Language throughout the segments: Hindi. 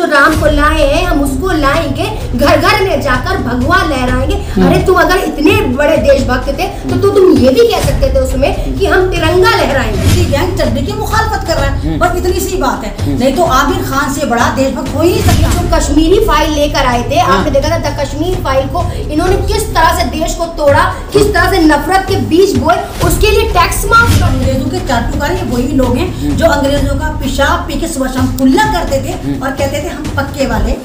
तो राम को लाए हैं, हम उसको लाएंगे, घर घर में जाकर भगवा लहराएंगे। अरे तुम अगर इतने बड़े देशभक्त थे तो तुम ये भी कह सकते थे उसमें कि हम तिरंगा लहराएंगे। गैंग चड्डी की मुखालफत कर रहा है, बस इतनी सी बात है। नहीं तो आमिर खान से बड़ा देशभक्त हो ही नहीं सकता। जो कश्मीरी फाइल लेकर आए थे, आपने देखा था कश्मीर फाइल को इन्होंने किस तरह से देश को तोड़ा, किस तरह से नफरत के बीज बोए, उसके लिए टैक्स माफ। अंग्रेजों के चाटुकार ये वही लोग हैं जो अंग्रेजों का पेशाब पी के सुबह शाम कुल्ला करते थे और कहते थे हम पक्के वाले।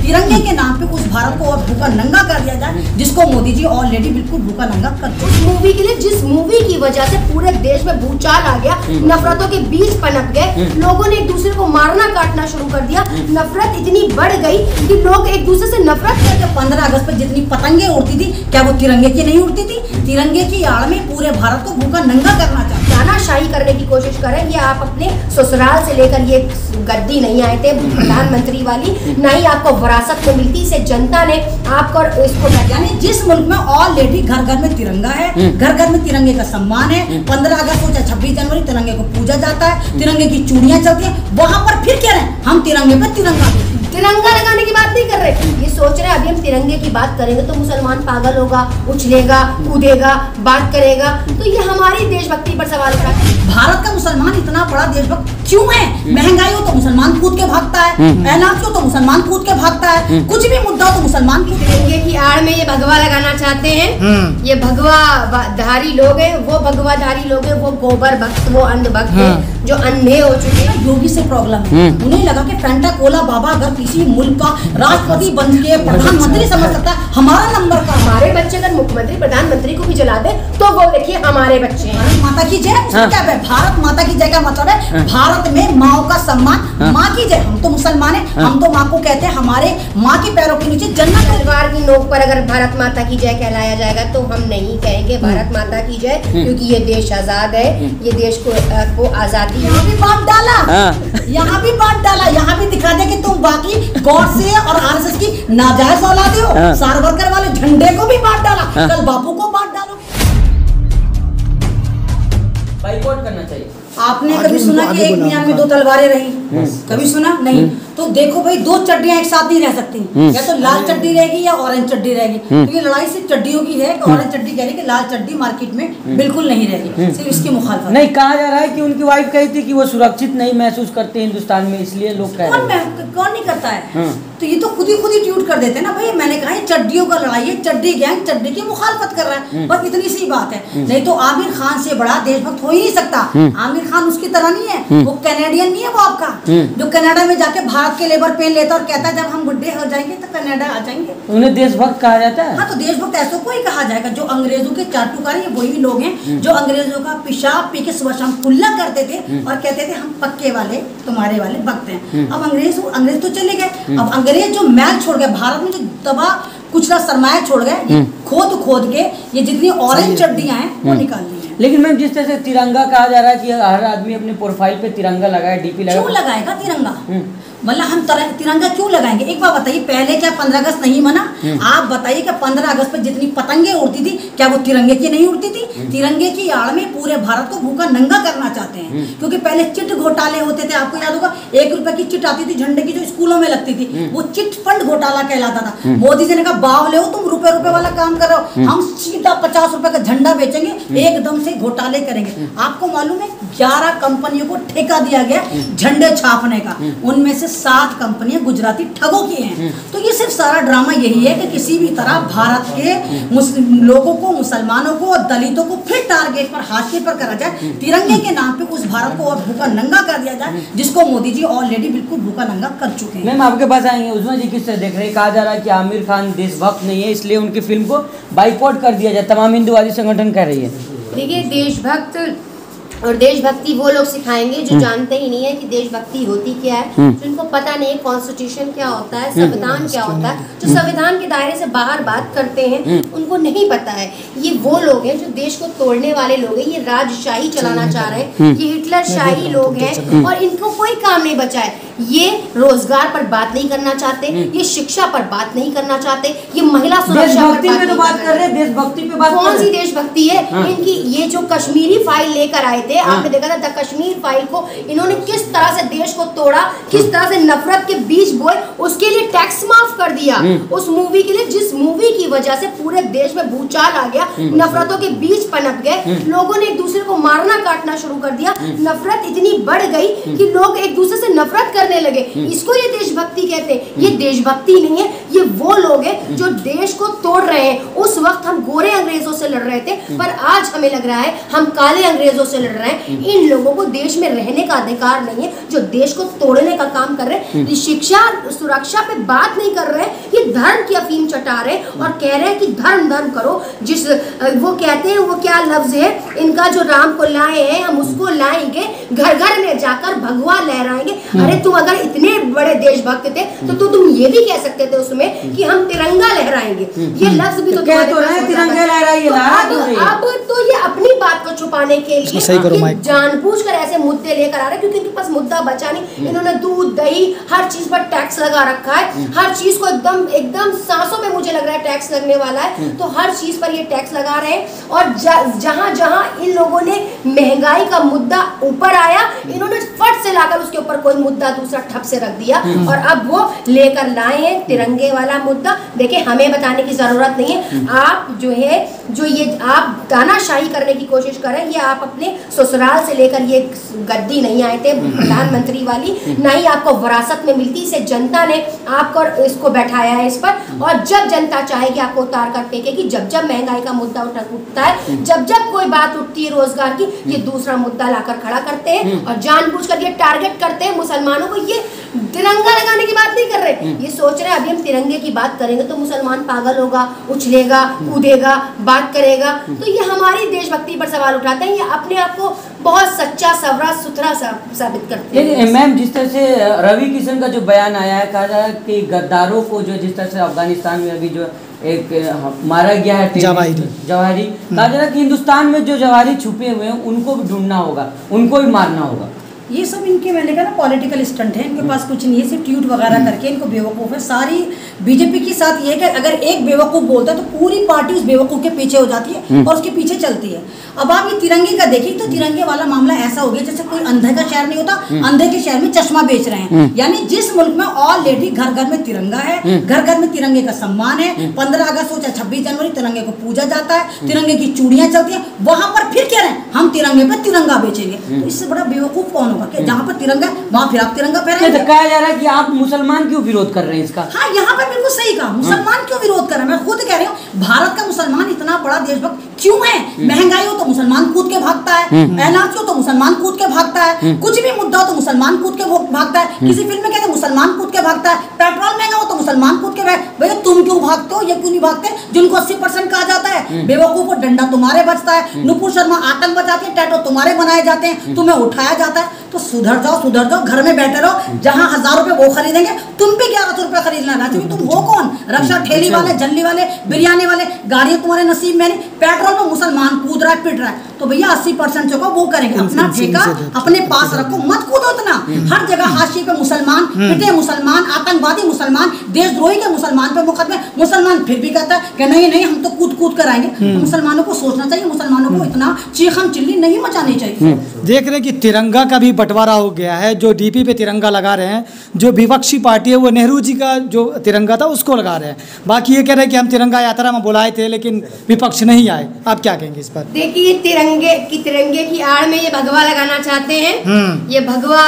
तिरंगे के नाम पे उस भारत को और भूखा नंगा कर दिया जाए, जिसको मोदी जी ऑलरेडी बिल्कुल भूखा नंगा कर चुके। उस मूवी के लिए, जिस मूवी की वजह से पूरे देश में भूचाल आ गया, नफरतों के बीज पनप गए, लोगों ने एक दूसरे को मारना काटना शुरू कर दिया, नफरत इतनी बढ़ गई कि लोग एक दूसरे से नफरत करके। 15 अगस्त पर जितनी पतंगे उड़ती थी, क्या वो तिरंगे की नहीं उड़ती थी? तिरंगे की आड़ में पूरे भारत को भूखा नंगा करना चाहते, तानाशाही करने की कोशिश करें। ये आप अपने ससुराल से लेकर ये गद्दी नहीं आए थे प्रधानमंत्री वाली, न ही आपको विरासत में मिलती, इसे जनता ने आपको इसको। यानी जिस मुल्क में ऑलरेडी घर घर में तिरंगा है, घर घर में तिरंगे का सम्मान है, 15 अगस्त हो चाहे 26 जनवरी तिरंगे को पूजा जाता है, तिरंगे की चूड़ियां चलती है, वहां पर फिर कह रहे हैं हम तिरंगे पे तिरंगा लगाने की बात नहीं कर रहे। ये सोच रहे हैं अभी हम तिरंगे की बात करेंगे तो मुसलमान पागल होगा, उछलेगा, कूदेगा, बात करेगा। तो ये हमारी देशभक्ति पर सवाल खड़ा है। भारत का मुसलमान इतना बड़ा देशभक्त क्यों है? महंगाई हो तो मुसलमान कूद के भागता है, एनआरसी हो तो मुसलमान कूद के भागता है, कुछ भी मुद्दा हो तो मुसलमान कूद। तिरंगे की आड़ में ये भगवा लगाना चाहते हैं। ये भगवा धारी लोग हैं, वो भगवा धारी लोग हैं, वो गोबर भक्त, वो अंध भक्त हैं जो अंधे हो चुके हैं। योगी से प्रॉब्लम है, उन्हें लगा कि फेंटा कोला बाबा अगर किसी मुल्क का राष्ट्रपति बन के प्रधानमंत्री समझ सकता है, हमारा नंबर का। हमारे बच्चे अगर मुख्यमंत्री प्रधानमंत्री को भी जला दे तो वो देखिए हमारे बच्चे हैं। भारत माता की जय, क्या है? भारत माता की जय का मतलब है भारत में माँ का सम्मान, माँ की जय। हम तो मुसलमान हैं, हम तो माँ को कहते हैं हमारे माँ के पैरों के नीचे जन्नत। तलवार की नोक पर अगर भारत माता की जय कहलाया जाएगा तो हम नहीं कहेंगे भारत माता की जय, क्योंकि ये देश आजाद है, ये देश को आजादी। यहाँ भी बांट डाला, यहाँ भी बांट डाला, यहाँ भी दिखा दे कि तुम बाकी गॉड से और आरएसएस की नाजायज औलादे हो। सावरकर वाले झंडे को भी बांट डाला, कल बापू को बांट डालो। बाइकआउट करना चाहिए। आपने कभी सुना कि एक मियां में दो तलवारें रही? कभी सुना नहीं। तो देखो भाई, दो चड्डियां एक साथ नहीं रह सकती, या तो लाल चड्डी रहेगी या ऑरेंज चड्डी रहेगी। तो ये लड़ाई सिर्फ चड्डियों की है कि ऑरेंज चड्डी कह रही कि लाल चड्डी मार्केट में बिल्कुल नहीं रहेगी, सिर्फ इसकी मुखालफत। नहीं, कहा जा रहा है कि उनकी वाइफ कही थी कि वो सुरक्षित नहीं महसूस करते हिंदुस्तान में, इसलिए लोग कह रहे हैं। कौन नहीं करता है? तो ये तो खुद ही ट्यूट कर देते हैं ना भाई। मैंने कहा ये चड्डियों का लड़ाई है, चड्डी गैंग चड्डी की मुखालफत कर रहा है, बस इतनी सी बात है। नहीं तो आमिर खान से बड़ा देशभक्त हो ही नहीं सकता। आमिर खान उसकी तरह नहीं है, वो कैनेडियन नहीं है वो आपका, जो कनाडा में जाके भारत के लेबर पेन लेता और कहता है जब हम बुढ़े हो जाएंगे तो कनाडा आ जाएंगे। उन्हें देशभक्त कहा जाता है। हाँ, तो देशभक्त ऐसा कोई कहा जाएगा। जो अंग्रेजों के चाटुकार ये वही लोग हैं जो अंग्रेजों का पेशाब पी के सुबह शाम कुल्ला करते थे और कहते थे हम पक्के वाले, तुम्हारे वाले भक्त हैं। अब अंग्रेज तो चले गए, अब अंग्रेज जो मैल छोड़ गए भारत में, जो दबा कुचला सरमाया छोड़ गए, खोद के ये जितनी ऑरेंज चड्डियां हैं वो निकाल ली। लेकिन मैम, जिस तरह से तिरंगा कहा जा रहा है कि हर आदमी अपने प्रोफाइल पे तिरंगा लगाए, डीपी लगाए, क्यों लगाएगा तिरंगा? मतलब हम तिरंगा क्यों लगाएंगे? एक बार बताइए, पहले क्या 15 अगस्त नहीं मना? आप बताइए कि 15 अगस्त पर जितनी पतंगे उड़ती थी, क्या वो तिरंगे की नहीं उड़ती थी? तिरंगे की आड़ में पूरे भारत को भूखा नंगा करना चाहते हैं, क्योंकि पहले चिट घोटाले होते थे। आपको याद होगा 1 रुपए की चिट आती थी झंडे की, जो स्कूलों में लगती थी, वो चिट फंड घोटाला कहलाता था। मोदी जी ने कहा बावले हो तुम, रुपए वाला काम कर रहे हो, हम सीधा 50 रुपए का झंडा बेचेंगे, एकदम से घोटाले करेंगे। आपको मालूम है 11 कंपनियों को ठेका दिया गया झंडे छापने का, उनमें से 7 कंपनियां गुजराती ठगों की हैं। तो ये सिर्फ सारा ड्रामा यही है कि किसी भी तरह भारत के मुस्लिम लोगों को, मुसलमानों को और दलितों को फिर टारगेट पर, हाशिए पर करा जाए, तिरंगे के नाम पे उस भारत को और भूखा नंगा कर दिया जाए, जिसको मोदी जी ऑलरेडी बिल्कुल भूखा नंगा कर चुके हैं। मैम, आपके पास आएंगे, उस्मान जी किस तरह देख रहे हैं? कहा जा रहा है कि आमिर खान देशभक्त नहीं है, इसलिए उनकी फिल्म को बाइकआउट कर दिया जाए, तमाम हिंदुवादी संगठन कह रही है। देखिए, देशभक्त और देशभक्ति वो लोग सिखाएंगे जो जानते ही नहीं है कि देशभक्ति होती क्या है, जिनको पता नहीं है कॉन्स्टिट्यूशन क्या होता है, संविधान क्या होता है, जो संविधान के दायरे से बाहर बात करते हैं उनको नहीं पता है। ये वो लोग हैं जो देश को तोड़ने वाले लोग हैं, ये राजशाही चलाना चाह रहे हैं, ये हिटलर शाही लोग हैं और इनको कोई काम नहीं बचा है। ये रोजगार पर बात नहीं करना चाहते, ये शिक्षा पर बात नहीं करना चाहते, ये महिला सुरक्षा पर बात कर रहे हैं। देशभक्ति पे बात कौन सी देशभक्ति है? इनकी ये जो कश्मीरी फाइल लेकर आए थे, आपने देखा था द कश्मीर फाइल को इन्होंने किस तरह से देश को तोड़ा, किस तरह से नफरत के बीज बोए, उसके लिए टैक्स माफ कर दिया उस मूवी के लिए, जिस मूवी की वजह से पूरे देश में भूचाल आ गया, नफरतों के बीज पनप गए, लोगों ने एक दूसरे को मारना काटना शुरू कर दिया, नफरत इतनी बढ़ गई कि लोग एक दूसरे से नफरत करने लगे। इसको ये देशभक्ति कहते हैं। ये देशभक्ति नहीं है, ये वो लोग हैं जो देश को तोड़ रहे हैं। उस वक्त हम गोरे अंग्रेजों से लड़ रहे थे, पर आज हमें लग रहा है हम काले अंग्रेजों से लड़ रहे हैं। इन लोगों को देश में रहने का अधिकार नहीं है, जो देश को तोड़ने का काम कर रहे हैं। शिक्षा सुरक्षा पे बात नहीं कर रहे हैं, ये धर्म की अफीम चटा रहे हैं और कह रहे हैं कि धर्म धर्म करो। जिस वो कहते हैं, वो क्या लफ्ज है इनका, जो राम को लाए हैं हम उसको लाएंगे, घर घर में जाकर भगवा लहराएंगे। अरे तुम अगर इतने बड़े देशभक्त थे तो तुम ये भी कह सकते थे उसमें कि हम तिरंगा लहराएंगे। ये लफ्ज भी तो तिरंगा लहराइए। अब तो ये अपनी बात को छुपाने के लिए जानबूझकर ऐसे मुद्दे लेकर आ रहे हैं, क्योंकि इनके पास मुद्दा बचा नहीं। इन्होंने दूध दही हर चीज पर टैक्स लगा रखा है, हर चीज को एकदम सांसों पे मुझे लग रहा है टैक्स लगने वाला है। तो हर चीज पर ये टैक्स लगा रहे हैं और जहां जहां इन लोगों ने महंगाई का मुद्दा ऊपर आया, इन्होंने फट से लाकर उसके ऊपर कोई मुद्दा दूसरा ठप से रख दिया और अब वो लेकर लाए हैं तिरंगे वाला मुद्दा। देखिए, हमें बताने की जरूरत नहीं है। आप जो है ये आप तानाशाही करने की कोशिश कर रहे हैं, ये आप अपने ससुराल से लेकर ये गद्दी नहीं आए थे प्रधानमंत्री वाली, ना ही आपको विरासत में मिलती। इसे जनता ने आपको इसको बैठाया है इस पर, और जब जनता चाहेगी आपको उतार कर फेंकेगी। जब जब महंगाई का मुद्दा उठता है, जब जब कोई बात उठती है रोजगार की, ये दूसरा मुद्दा लाकर खड़ा करते हैं और जानबूझकर ये टारगेट करते हैं मुसलमानों को। ये तिरंगा लगाने की बात नहीं कर रहे, ये सोच रहे हैं अभी हम तिरंगे की बात करेंगे तो मुसलमान पागल होगा, उछलेगा, कूदेगा, बात करेगा। तो ये हमारी देशभक्ति पर सवाल उठाते हैं, ये अपने आप को बहुत सच्चा सवरा सुथरा साबित करते हैं। मैम, जिस तरह से रवि किशन का जो बयान आया है, कहा जा रहा है कि गद्दारों को जो जिस तरह से अफगानिस्तान में अभी जो एक मारा गया है जवाहिरी, कहा जा रहा है कि हिंदुस्तान में जो जवाहिरी छुपे हुए हैं उनको भी ढूंढना होगा, उनको भी मारना होगा। ये सब इनके मैंने कहा ना पॉलिटिकल स्टंट है, इनके पास कुछ नहीं है, सिर्फ ट्वीट वगैरह करके इनको बेवकूफ़ है। सारी बीजेपी के साथ ये है कि अगर एक बेवकूफ़ बोलता है तो पूरी पार्टी उस बेवकूफ़ के पीछे हो जाती है और उसके पीछे चलती है। अब आप ये तिरंगे का देखिए तो तिरंगे वाला मामला ऐसा हो गया जैसे कोई अंधे का शहर नहीं होता, अंधे के शहर में चश्मा बेच रहे हैं। यानी जिस मुल्क में ऑलरेडी घर घर में तिरंगा है, घर घर में तिरंगे का सम्मान है, 15 अगस्त हो चाहे 26 जनवरी तिरंगे को पूजा जाता है, तिरंगे की चूड़ियां चलती हैं, वहां पर फिर कह रहे हैं हम तिरंगे पे तिरंगा बेचेंगे। तो इससे बड़ा बेवकूफ कौन होगा कि जहाँ पर तिरंगा वहाँ फिर आप तिरंगा पहनेंगे। तो कहा जा रहा है कि आप मुसलमान क्यों विरोध कर रहे हैं इसका? हाँ, यहाँ पर बिल्कुल सही कहा, मुसलमान क्यों विरोध कर रहे हैं। मैं खुद कह रही हूँ, भारत का मुसलमान इतना बड़ा देशभक्त क्यों है? महंगाई हो तो मुसलमान कूद के भागता है, एनआरसी हो तो मुसलमान कूद के भागता है, कुछ भी मुद्दा हो तो मुसलमान कूद के भागता है। किसी फिल्म में कहते हैं मुसलमान कूद के भागता है, पेट्रोल महंगा हो तो मुसलमान कूद के भैया तुम क्यों भागते हो, ये क्यों नहीं भागते? जिनको 80% कहा जाता है बेवकूफ को डंडा तुम्हारे बचता है, नुपुर शर्मा आतंक बचाती है, टैटो तुम्हारे बनाए जाते हैं, तुम्हें उठाया जाता है। तो सुधर जाओ, घर में बैठे रहो। जहाँ 1000 रुपए वो खरीदेंगे, तुम भी 1100 रुपए खरीदना ना चाहिए। तुम हो कौन? रक्षा ठेली वाले, जल्दी वाले, बिरयानी वाले, गाड़ियां तुम्हारे नसीब में नहीं। पेट्रोल में मुसलमान कूद रहा है, पिट रहा है, तो भैया 80% जो का वो करेंगे। अपना ठेका अपने पास रखो, मत कूदो इतना। हर जगह हाशिए पे मुसलमान, पिटे मुसलमान, आतंकवादी मुसलमान, देशद्रोही के मुसलमान पे मुकदमे। मुसलमान फिर भी कहता है कि नहीं हम तो कूद कूद कर आएंगे। तो मुसलमानों को सोचना चाहिए, मुसलमानों को इतना चीखम चिल्ली नहीं मचानी चाहिए। देख रहे हैं कि तिरंगा का भी बंटवारा हो गया है। जो डीपी पे तिरंगा लगा रहे हैं, जो विपक्षी पार्टी है वो नेहरू जी का जो तिरंगा था उसको लगा रहे हैं। बाकी ये कह रहे हैं कि हम तिरंगा यात्रा में बुलाए थे लेकिन विपक्ष नहीं आए। आप क्या कहेंगे इस पर? देखिए, तिरंगे की आड़ में ये भगवा लगाना चाहते हैं। ये भगवा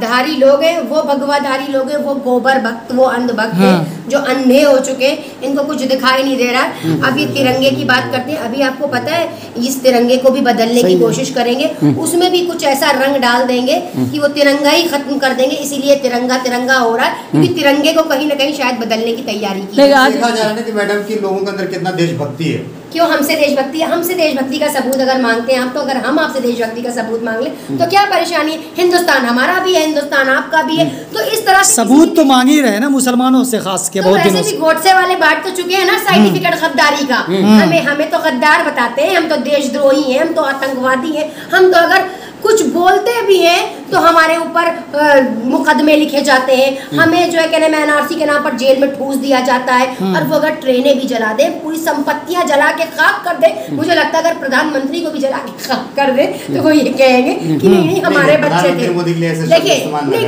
धारी लोग हैं, वो भगवाधारी लोग हैं, वो गोबर भक्त, वो अंध भक्त हैं जो अंधे हो चुके हैं, इनको कुछ दिखाई नहीं दे रहा। अब ये तिरंगे की बात करते हैं। अभी आपको पता है इस तिरंगे को भी बदलने की कोशिश करेंगे, उसमें भी कुछ ऐसा रंग डाल देंगे कि वो तिरंगा ही खत्म कर देंगे। इसीलिए तिरंगा तिरंगा हो रहा है, क्योंकि तिरंगे को कहीं ना कहीं शायद बदलने की तैयारी की। देखा जा रहा है कि मैडम की लोगों के अंदर कितना देशभक्ति है। क्यों हमसे देशभक्ति का सबूत अगर मांगते हैं आप, तो अगर हम आपसे देशभक्ति का सबूत मांग ले तो क्या परेशानी है? हिंदुस्तान हमारा भी है, हिंदुस्तान आपका भी है। तो इस तरह सबूत तो मांग ही रहे ना मुसलमानों से, खास के बहुत दिनों से। गोडसे वाले बांट तो चुके हैं ना सर्टिफिकेट गद्दारी का। हमें तो गद्दार बताते हैं, हम तो देशद्रोही हैं, हम तो आतंकवादी हैं। हम तो अगर कुछ बोलते भी हैं तो हमारे ऊपर मुकदमे लिखे जाते हैं, हमें जो है कहने में एनआरसी के नाम पर जेल में ठूस दिया जाता है। और वो अगर ट्रेनें भी जला दे, पूरी संपत्तियां जला के खाक कर दे, मुझे लगता है अगर प्रधानमंत्री को भी जला के खाक कर दे तो वो ये कहेंगे कि नहीं हमारे बच्चे थे। देखिए मैं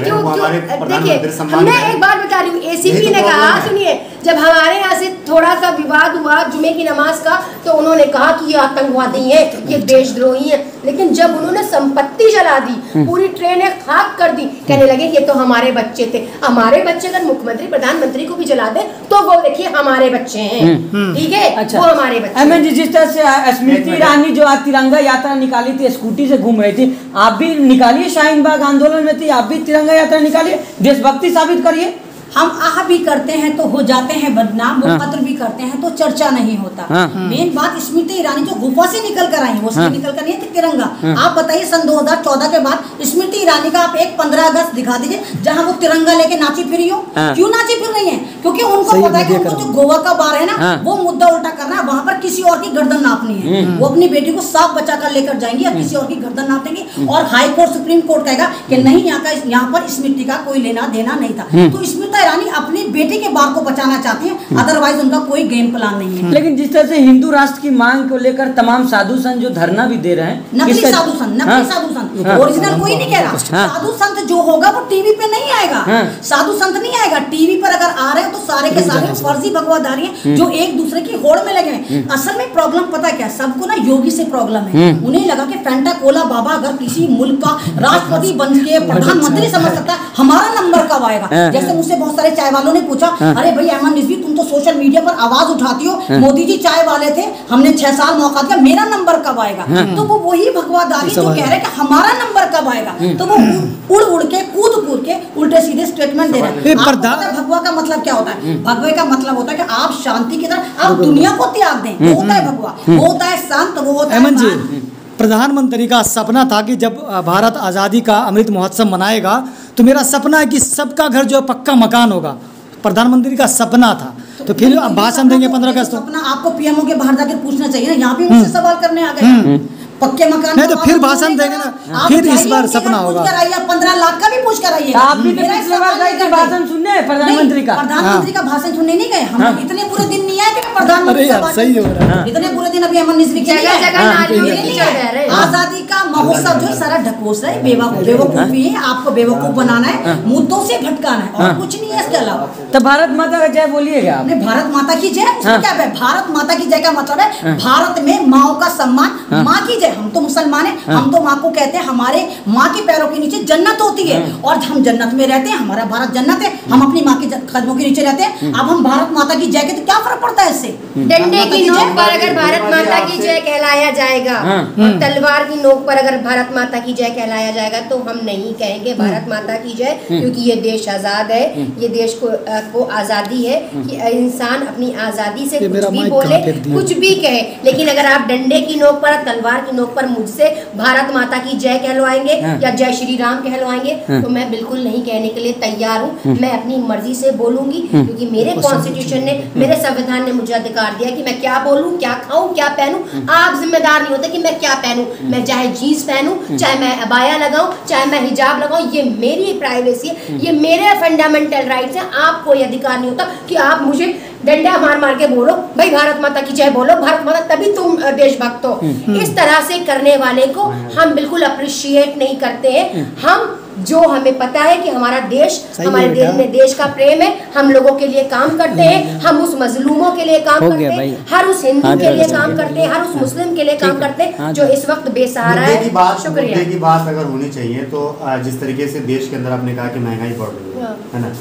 एक बात बता रही हूँ, एसीपी ने कहा, सुनिए, जब हमारे यहाँ से थोड़ा सा विवाद हुआ जुमे की नमाज का तो उन्होंने कहा कि ये आतंकवादी है, ये देशद्रोही है, लेकिन जब उन्होंने संपत्ति जला दी, पूरी ट्रेनें खाक कर दी, कहने लगे ये तो हमारे बच्चे थे। हमारे बच्चे अगर मुख्यमंत्री प्रधानमंत्री को भी जला दे तो वो देखिए हमारे बच्चे हैं, ठीक है। अच्छा। वो हमारे बच्चे। जिस तरह से स्मृति ईरानी जो आज तिरंगा यात्रा निकाली थी, स्कूटी से घूम रही थी, आप भी निकालिए, शाहीन बाग आंदोलन में थी, आप भी तिरंगा यात्रा निकालिए, देशभक्ति साबित करिए। हम आह भी करते हैं तो हो जाते हैं बदनाम, मुकद्दर भी करते हैं तो चर्चा नहीं होता। मेन बात स्मृति ईरानी जो गुफा से निकल कर आई, वो निकल कर नहीं थी तिरंगा। आप बताइए सन 2014 के बाद स्मृति ईरानी का आप एक 15 अगस्त दिखा दीजिए जहां वो तिरंगा लेके नाची फिरी हो। क्यों नाची फिर रही है? क्योंकि उनको पता है कि उनको जो गोवा का बार है ना, वो मुद्दा उल्टा करना है, वहां पर किसी और की गर्दन नापनी है। वो अपनी बेटी को साफ बचा कर लेकर जाएंगी और किसी और की गर्दन नापेंगी और हाई कोर्ट सुप्रीम कोर्ट कहेगा कि नहीं, यहाँ पर स्मृति का कोई लेना देना नहीं था। तो स्मृति ईरानी अपनी बेटी के बार को बचाना चाहती है, अदरवाइज उनका कोई गेम प्लान नहीं है। लेकिन जिस तरह से हिंदू राष्ट्र की मांग को लेकर तमाम साधु संत जो धरना भी दे रहे हैं, नकली साधु संत, नकली साधु संत, ओरिजिनल कोई नहीं कह रहा। साधु संत जो होगा वो टीवी पे नहीं आएगा, साधु संत नहीं आएगा। टीवी पर अगर आ रहे हैं तो सारे के सारे फर्जी भगवाधारी हैं जो एक दूसरे की होड़ में लगे हैं। असल में प्रॉब्लम पता क्या, सबको ना योगी से प्रॉब्लम है। उन्हें लगा कि फेंटा कोला बाबा अगर किसी मुल्क का राष्ट्रपति बन के प्रधानमंत्री समझ सकता है, हमारा नंबर कब आएगा। जैसे मुझसे बहुत सारे चाय वालों ने पूछा, अरे भाई अहमद रिजवी, तुम तो सोशल मीडिया पर आवाज उठाती हो, मोदी जी चाय वाले थे, हमने 6 साल मौका दिया, मेरा नंबर कब आएगा। तो वो वही भगवादारी जो कह रहे हैं कि हमारा नंबर कब आएगा, तो वो उड़ उड़ के कूद के उल्टे सीधे स्टेटमेंट दे रहे हैं। भगवा का मतलब क्या होता है? भगवे का मतलब होता है कि आप शांति की तरह आप दुनिया को त्याग दें, वो होता है भगवा। वो होता है शांत, वो होता है। प्रधानमंत्री का सपना था कि जब भारत आज़ादी का अमृत महोत्सव मनाएगा तो मेरा सपना है कि सबका घर जो पक्का मकान होगा। प्रधानमंत्री का सपना था, तो फिर अब भाषण देंगे 15 अगस्त। सपना आपको पीएमओ के बाहर जाकर पूछना चाहिए ना, यहाँ भी मुझसे सवाल करने आ गए। पक्के मकान नहीं तो फिर भाषण देंगे ना, फिर इस बार सपना होगा। 15 लाख का भी पूछ कर आइए। आप भी भाषण सुनने प्रधानमंत्री का भाषण सुनने नहीं गए हम। इतने पूरे दिन नहीं आए कि प्रधानमंत्री इतने पूरे दिन अभी अमन निजवी के आजादी का महोत्सव जो सारा ढकोस है, बेवकूफी है, आपको बेवकूफ बनाना है, मुद्दों से भटकाना है और कुछ नहीं है इसके अलावा। तो भारत माता का जय बोलिएगा आप। भारत माता की जय क्या है? भारत माता की जय का मतलब है भारत में माओ का सम्मान, माँ की जय। हम तो मुसलमान हैं, हम तो माँ को कहते हैं हमारे माँ के पैरों के नीचे जन्नत होती है और हम जन्नत में रहते हैं, हमारा भारत जन्नत है, हम अपनी माँ के कदमों के नीचे रहते हैं। अब हम भारत माता की जय के तो क्या फर्क पड़ता है इससे? डंडे की नोक पर अगर भारत माता की जय कहलाया जाएगा और तलवार की नोक पर अगर भारत माता की जय कहलाया जाएगा तो हम नहीं कहेंगे भारत माता की जय, क्योंकि ये देश आज़ाद है, ये देश को आज़ादी है कि इंसान अपनी आज़ादी से कुछ भी बोले, कुछ भी कहे। लेकिन अगर आप डंडे की नोक पर, तलवार की नोक पर मुझसे भारत माता की जय कहलवाएंगे या जय श्री राम कहलवाएंगे तो मैं बिल्कुल नहीं कहने के लिए तैयार हूँ। मैं अपनी मर्जी से बोलूंगी, क्योंकि मेरे कॉन्स्टिट्यूशन ने, मेरे संविधान ने मुझे अधिकार दिया कि मैं क्या बोलूँ, क्या खाऊं, क्या पहनूं। आप जिम्मेदार नहीं होते कि मैं क्या पहनूं। मैं चाहे जीन्स पहनूं, चाहे मैं अबाया लगाऊं, चाहे मैं हिजाब लगाऊं, ये मेरी प्राइवेसी है, ये मेरे फंडामेंटल राइट्स हैं। आपको ये अधिकार नहीं होता कि आप मुझे डंडा मार मार के बोलो भाई भारत माता की जय बोलो, भारत माता तभी तुम देशभक्त हो। इस तरह से करने वाले को हम बिल्कुल अप्रिशिएट नहीं करते हैं। हम जो हमें पता है कि हमारा देश, हमारे देश में देश का प्रेम है, हम लोगों के लिए काम करते हैं, हम उस मजलूमों के लिए काम करते हैं, हर उस हिंदू के लिए काम करते हैं, हर उस मुस्लिम के लिए काम करते हैं जो इस वक्त बेसहारा है। शुक्रिया। मुद्दे की बात अगर होनी चाहिए तो जिस तरीके से देश के अंदर आपने कहा कि महंगाई बढ़ रही है ना,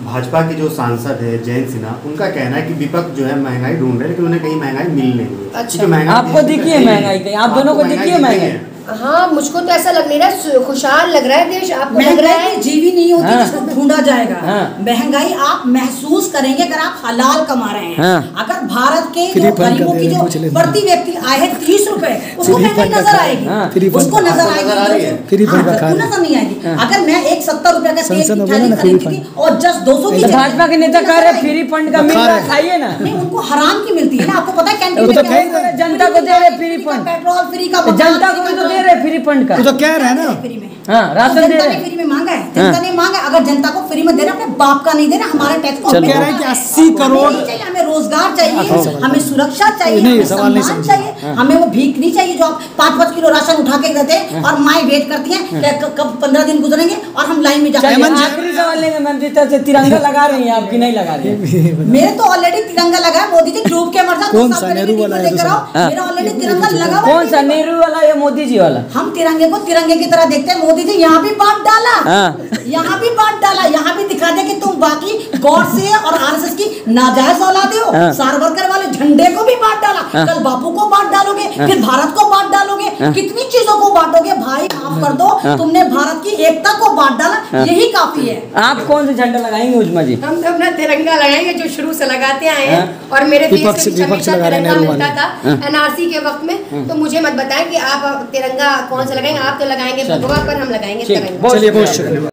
भाजपा के जो सांसद है जयंत सिन्हा, उनका कहना है कि विपक्ष जो है महंगाई ढूंढ रहे हैं लेकिन उन्हें कहीं महंगाई मिल नहीं रही। अच्छा, आपको दिखी है महंगाई कहीं? आप दोनों को दिखी है महंगाई? हाँ, मुझको तो ऐसा लग नहीं रहा, खुशहाल लग रहा है देश। आपको लग रहा है जीवी नहीं होती जिसको ढूंढा जाएगा। महंगाई आप महसूस करेंगे अगर आप हलाल कमा रहे हैं। अगर भारत के जो गरीबों की जो प्रति व्यक्ति आय है 30 रुपए, उसको महंगाई नजर आएगी, उसको नजर आएगी, नजर नहीं आएगी। अगर मैं एक 70 रुपए का तेल की थाली खरीदती थी और जस्ट 200 की, भाजपा के नेता कह रहे फ्री फंड का मिल रहा है, खाइए ना। नहीं, उनको हराम की मिलती है ना, आपको पता है कैंटीन में जनता को दे रहे फ्री फंड, पेट्रोल फ्री का, जनता को दे रहे फ्री फंड का, वो तो कह रहे हैं ना फ्री में। हाँ, राशन दे जनता रहे ने हैं। फ्री में मांगा है, जनता ने मांगा। अगर जनता को फ्री में दे रहा, अपने बाप का नहीं दे रहा, हमारे टैक्स को कह हमें रहे हैं देना कि है। 80 करोड़ हमें नहीं चाहिए, हमें रोजगार चाहिए, हमें सुरक्षा चाहिए, नहीं, हमें सवाल नहीं सम्मान समझे। चाहिए, हमें वो भीख नहीं चाहिए जो आप 5-5 किलो राशन उठा के देते हैं और माएं वेट करती हैं कि कब 15 दिन गुजरेंगे और हम लाइन में जाकर चलिए, आखिरी सवाल लेंगे मैम, जिस तरह से तिरंगा लगा रही हैं आपकी नहीं लगा रही हैं? मेरे तो ऑलरेडी तिरंगा लगा है, मोदी जी डूब के मर जाओ, कौन 2 साल सा, पहले नेहरू भी वाला है लेकर आओ, हाँ। मेरा ऑलरेडी तिरंगा लगा हुआ है। कौन सा, नेहरू वाला या मोदी जी वाला? हम तिरंगे को तिरंगे की तरह देखते हैं। मोदी जी यहाँ भी बांट डाला, हाँ। यहाँ भी बांट डाला, यहाँ भी दिखा दे कि तुम बाकी गॉड से और आरएसएस की नाजायज औलादे हो। हाँ। सावरकर वाले झंडे को भी बांट डाला, हाँ। कल बापू को बांट डालोगे, फिर भारत को बांट डालोगे, कितनी चीजों को बांटोगे भाई, माफ कर दो। तुमने भारत की एकता को बांट डाला, यही काफी है। आप कौन से झंडा लगाएंगे उजमा जी? हम तो अपना तिरंगा लगाएंगे जो शुरू से लगाते आए हैं। हाँ। और मेरे देश में विपक्ष भी हमेशा लगा रहे हैं, तिरंगा नेहरू मिलता वाले। था एनआरसी के वक्त में। तो मुझे मत बताएं कि आप तिरंगा कौन सा लगाएंगे, आप तो लगाएंगे भगवा पर, हम लगाएंगे ठीक, तिरंगा। बहुत चलिए बहुत शुक्रिया। शुक्रिया।